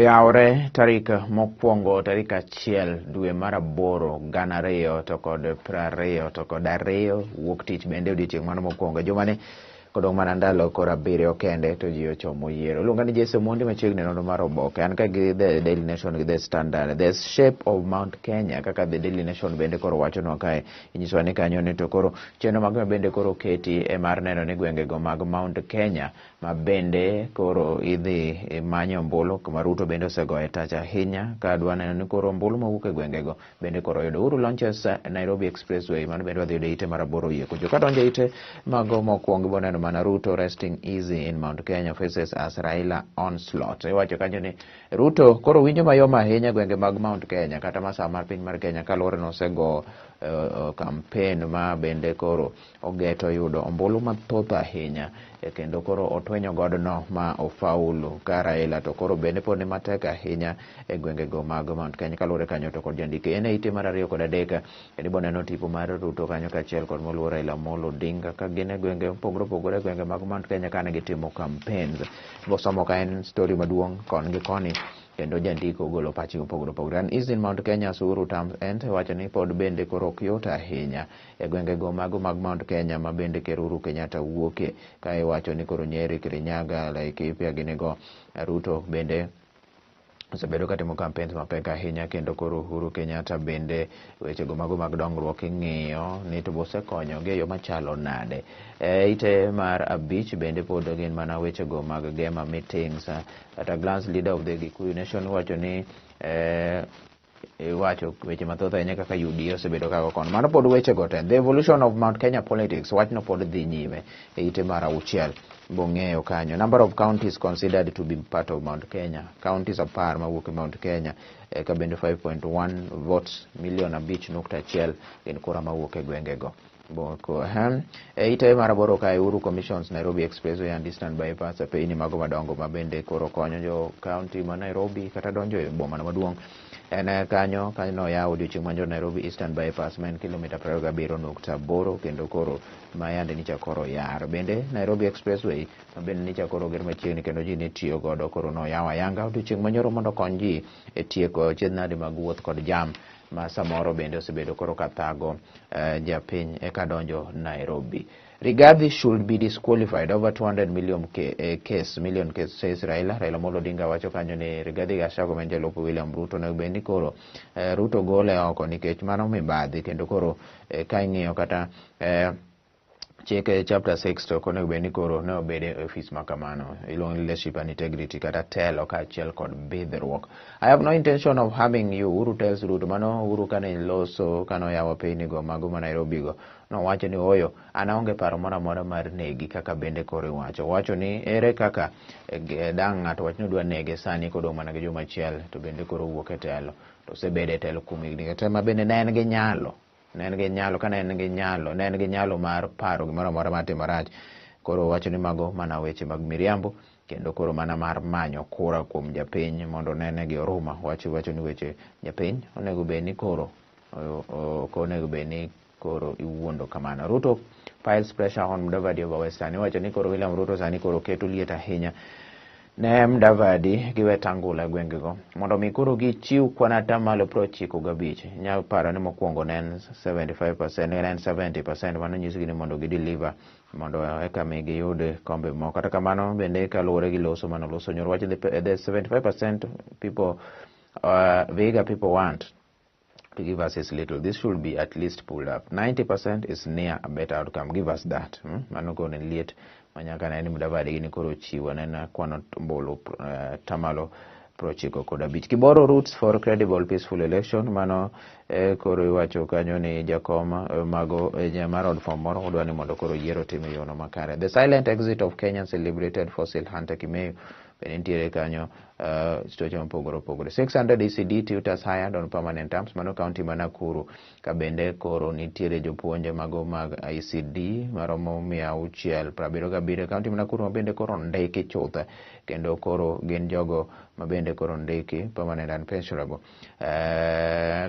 Oyawre tarik mokwongo tarik 1 dwe mar 8 2,000 to kod 20 to kod 2 wuok tich bende odiochieng' mano mokwongo jomane kodong' mana ndalo koro 7 kende to ji ochomo yiero. Iluonga ni Jesse Omondi machiegni nonro mar oboke an ka gi The Daily Nation gi The Standard. The shape of Mount Kenya kaka The Daily Nation bende koro wachonwa kae inyisowa ni kanyo ni to koro chenro mag bende koro keti mar neno ni gwengego mag Mount Kenya ma bende koro idhi manyo ombulu kuma Ruto bende osegoye tach ahinya ka dwa neno ni koro ombulu mawuok e gwengego bende koro yudo. Uhuru launches Nairobi Expressway mano bende wadhi yudo ite mar 8 yie kucho kadonjo ite mago mokwongo ibo neno mana Ruto resting easy in Mount Kenya faces as Raila onslaught. Iwacho kanyo ni Ruto koro winjo mayom ahinya gwenge mag Mount Kenya kata masaa mar piny mar Kenya kaluwore nosego campaign ma bende koro ogeto yudo ombulu mathoth ahinya kendo koro otwenyo godno ma ofaulu ka Raila to koro bende pod ni matek ahinya e gwengego mag Mount Kenya kaluwore kanyo to kod jandike en ite mar 2 kod 3 kendo ibo neno tipo mar Ruto kanyo kachiel kod moluor Raila Amolo Odinga ka gin e gwenge opogore gwenge mag Mount Kenya kane gitimo campaigns. Bosomo ka en story maduong' kon gi koni kendo jandiko ogolo pachi opogore. An is in Mount Kenya Uhuru terms end wacho ni pod bende koro ok yot ahinya e gwengego mago mag Mount Kenya ma bende ker Uhuru Kenyatta wuoke ka iwacho ni koro Nyeri, Kirinyaga, Laikipia ginigo Ruto bende osebedo katimo campaigns mapek ahinya kendo koro Uhuru Kenyatta bende wechego mago mag dongruok ing'iyo ni to bosekonyogi e yo machalo nade. Ite mar 5 bende pod gin mana wechego mag Gema meetings. At a glance, leader of the Gikuyu Nation wacho ni wacho weche mathoth ahinya kaka UDA osebedo kago kono. Mano pod wechego te. The evolution of Mount Kenya politics wachno pod dhi nyime e ite mar 6 bong'eyo kanyo. Number of counties considered to be part of Mount Kenya. Counties 10 mawuok e Mount Kenya ka bende 5.1 votes milion 5.1 gin kura mawuok e gwengego. Ite mar 8 kae Uhuru commissions Nairobi Expressway and Eastern Bypass e piny mago madongo ma bende koro konyo jo county ma Nairobi kata donjo e boma maduong'. En kanyo oyaw odiochieng' manjo Nairobi Eastern Bypass ma en kilomita 27.8 kendo koro ma yande nicha koro yar. Bende Nairobi Expressway ma bende nicha koro ger machiegni kendo ji ni tiyo godo koro noyaw ayanga odiochieng' manyoro mondo kony ji e tieko chenro mag wuoth kod jam ma samoro bende osebedo koro kathago japiny kadonjo Nairobi. Rigathi should be disqualified over 200 million case says Raila Amolo Odinga wacho kanyo ni Rigathi Gachagua men jalup William Ruto ne bendi koro Ruto gole oko nikech mano mibadhi kendo koro ka ing'iyo kata chike chapter 6 to konego bendi koro ne obede e office makamano iluongo leadership and integrity kata telo kaachiel kod bidhruok. I have no intention of harming you, Uhuru tells Ruto. Mano Uhuru kane loso kano yawo pinigo mago ma Nairobi go nowacho ni oyo an aonge paro moro amora mar negi kaka bende koro wacho ni ere kaka dang' ng'ato wach ni odwa nege sani kodong' mana gi juma achiel to bende koro wuok e telo to osebede e telo kuom higni kata ma bende ne en gi nyalo mar paro gimoro amora matimo marach. Koro wacho ni mago mana weche mag miriambo kendo koro mana mar manyo kura kuom japiny mondo nene gi oruma. Wacho ni weche japiny onego bed ni koro onego bed ni koro iwuondo kamano. Ruto piles pressure on Mudavadi over Western. Wacho ni koro William Ruto sani koro keto liet ahinya ne Mudavadi gi Wetangula gwengego mondo mi koro gichiw kwan atamalo 95. Nyalo paro ni mokwongo ne en 75%, ne en 70%, mano nyisgi ni mondo gideliver mondo eka mi giyud kombe moko. Kata kamano bende kaluwore gi loso mano loso nyoro wacho the 75% people Vihiga people want to give us is little. This should be at least pulled up. 90% is near a better outcome. Give us that. Mano kone liet manyaka na ni Mudavadi ni koro chiwo nena kwano mbolo tamalo 95. Kiboro roots for credible peaceful election. Mano koro iwacho kanyo ni jakoma mago jamaro od fomoro odwa ni mondo koro yiero time yono makare. The silent exit of Kenyan celebrated fossil hunter Kimeu nitiere kanyo stoche mopogore 600 ECD tutors hired on permanent terms. Mano county ma Nakuru ka bende koro nitiere jopuonje mago mag ECD maromo 677. County ma Nakuru ma bende koro ndiki chutha kendo koro gin jogo ma bende koro ndiki permanent and pensionable.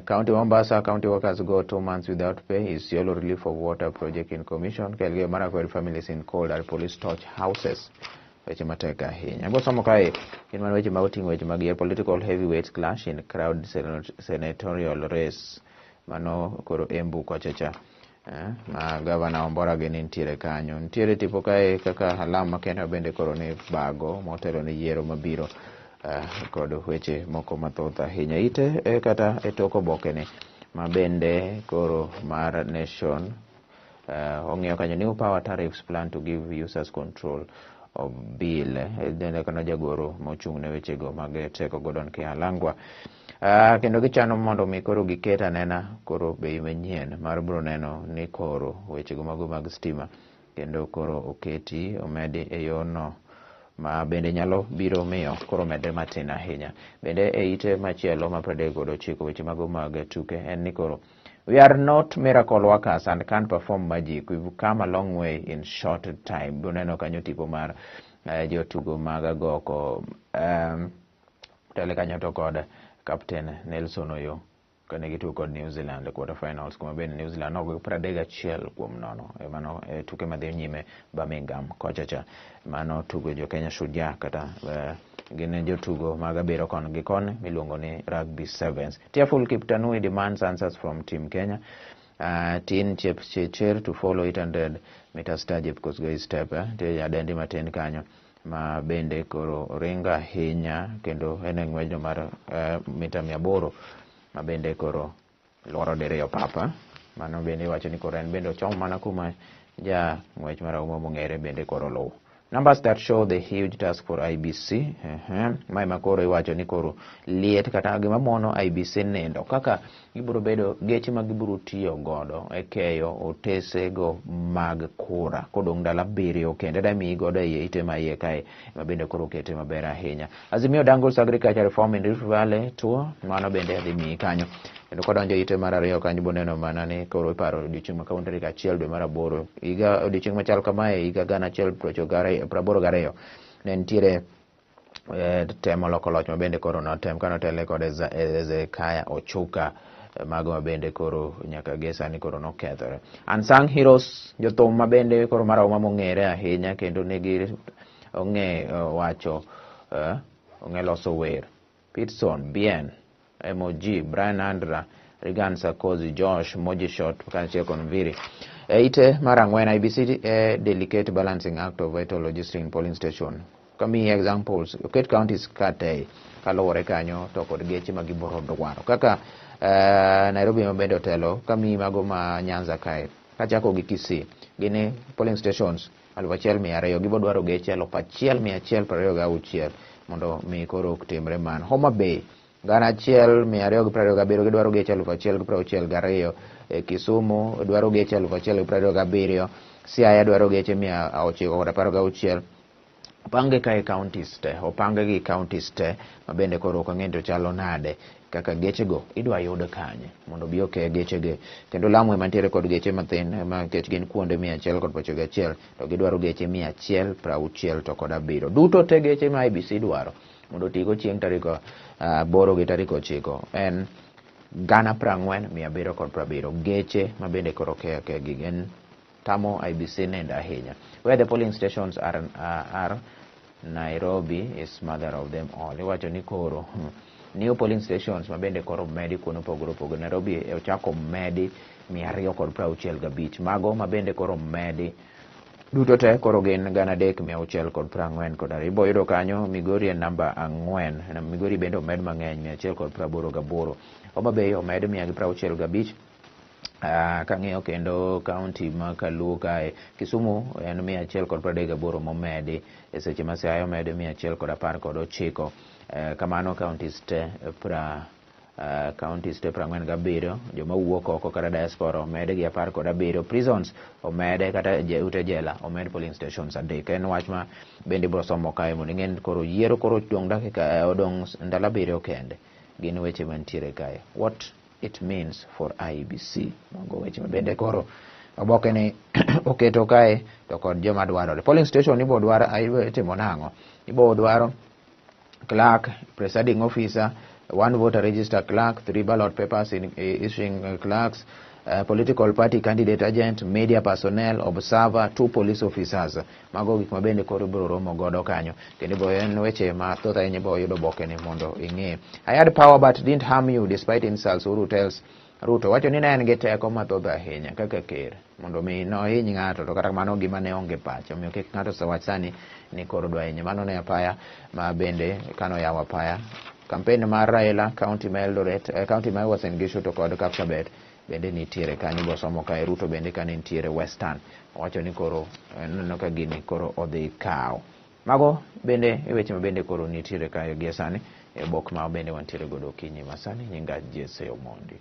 County Mombasa, county workers go 2 months without pay. Isiolo relief of water project in commission. Kelge Marakwet families in cold and police torch houses. weche matek ahinya. Abo somo kae gin mana weche ma oting'o weche mag political heavyweight clash in crowd senatorial race. Mano koro Embu kochacha. Ma gavana Ombora gi nitiere kanyo. Nitiere tipo kae kaka alama Kenya bende koro ni bago motelo ni yiero mabiro kod weche moko mathoth ahinya. Ite kata e tok oboke ni ma bende koro mar Nation ong'eyo kanyo new power tariffs plan to give users control of bill. Dende kana jagoro mochung' ne weche go mag teko Gordon Kialangwa. Kendo gichano mondo mi koro giket anena koro bei manyien mar biro neno ni koro weche go mago mag stima kendo koro oketi omedi e yono ma bende nyalo biro miyo koro medre matin ahinya. Bende e ite machielo ma pradek godo chiko weche mago mag tuke en ni koro we are not miracle workers and can't perform magic. We've come a long way in short time. Buneno kanyo tipo mar jotugo mag agoko tele kanyo to kod Captain Nelson Oyo kane gitugo kod New Zealand quarter finals kuma bende New Zealand nogo 31-0 mano tuke madhi nyime Birmingham kochacha. Mano tugo jo Kenya Shujaa kata gin jotugo mag abiro kon gi kon miluongo ni Rugby Sevens. Tearful Kiptanui demands answers from Team Kenya. Tin Chepchirchir to follow 800 meter star Kosgei step te adendi matin kanyo ma bende koro ringa ahinya kendo en ng'wejo mar mita 800 ma bende koro loro diriyo papa. Mano bende iwacho ni koro en bende ochom mana kuma ja ng'wech marahuma mong'ere bende koro luw. Numbers that show the huge task for IBC. Mai makoro iwacho ni koro liet kata gima mono IBC nindo kaka gibiro bedo geche ma gibiro tiyo godo e keyo otese go mag kura kodong dala 7 kende da mi godo e ite ma iye kae ma bende koro kete maber ahinya. Azimio dangles agriculture reform in Rift Valley tour mano bende adhi mi kanyo kendo kodonjo ite mar 2 kanyo boneno mana ni koro iparo odiochieng' ma kawuono tarik 1 dwe mar 8 higa odiochieng' machal kamae higa 1982 ne nitiere temo loko loch ma bende koro notem kanotele kod Ezekaya Ochuka mago ma bende koro nyaka gesani koro nokethore. Unsung heroes jothum ma bende koro marahuma mong'ere ahinya kendo nigi ong'e wacho ong'e loso wer. Pitson, Bien, MOG, Brian Andra, Regan Sarkozy, Josh Mojishot kanchiel kon Viri. Ite mar 4 IBC delicate balancing act of vital logistics in polling station. Kami examples oket counties kate kaluwore kanyo to kod geche ma giboro dwaro kaka Nairobi ma bende otelo kami mago ma Nyanza kae kachako gi Kisii gini polling stations 1,200 gibo dwaro geche 1,126 mondo mi koro oktimre man. Homa Bay 1,227 gidwaro geche 1,062. Kisumu dwaro geche 1,027. Siaya dwaro geche 916. Opange kae counties te, opange gi counties te ma bende koro ok ang'eyo chalo nade kaka geche go idwa yud kanye mondo bi oke geche ge kendo Lamu mantiere kod geche mathin ma kech gin kuonde 191 to gidwaro geche 160 to kod 7 duto te geche ma IBC dwaro mondo tigo chieng' tarik 8 gi tarik 9 en 40,770 geche ma bende koro ke gin tamo IBC nenda ahinya. Where the polling stations are Nairobi is mother of them all. Iwacho ni koro new polling stations ma bende koro medi kuno pogoro Nairobi ochako medi 265 mago ma bende koro medi duto te koro gin 3,640 ibo yudo kanyo. Migori en namba 4 na Migori bende omed mang'eny 188. Homa Bay omed 165. Kang'iyo kendo county ma Kaluo kae Kisumu en 138 momedi e seche ma Siaya omed 119. Kamano counties te 47 joma wuok oko kata diaspora omed gi 17. Prisons omed kata ute jela omed polling stations 3. En wach ma bende bro somo kae mondo ing'e koro yiero koro odong' dakika odong' ndalo 7 kende gin weche mantiere kae. What it means for IBC mago weche ma bende koro oboke ni oketo kae to kod joma dwarore. Polling station ibo dwaro timo nang'o? Ibo dwaro clerk, presiding officer, 1 voter register clerk, 3 ballot papers in issuing clerks, political party candidate agent, media personnel, observer, 2 police officers. Mago gik mabende koro ibiro romo godo kanyo. Kendo bo en weche mathoth ahinya bo yudo boke ni mondo ing'e. I had power but didn't harm you despite insults. Uhuru tells Ruto. Wacho ni ne en gi teko mathoth ahinya kaka ker mondo mi nohiny ng'ato, to kata mano gima ne onge pacho. Omiyo kik ng'ato sewach sani ni koro dwa hinye. Mano ne apaya ma bende kano yawo apaya. Campaign mar Raila county ma Eldoret, county ma Uasin Gishu to kod Kapsabet bende nitiere kanyo. Bo somo ka Ruto bende ka nitiere Western. Wacho ni koro neno ka gini koro odhi kawo. Mago bende weche ma bende koro nitiere kayo gi sani. Bok ma bende wantiere godo kinyi masani. Nyinga Jesse Omondi.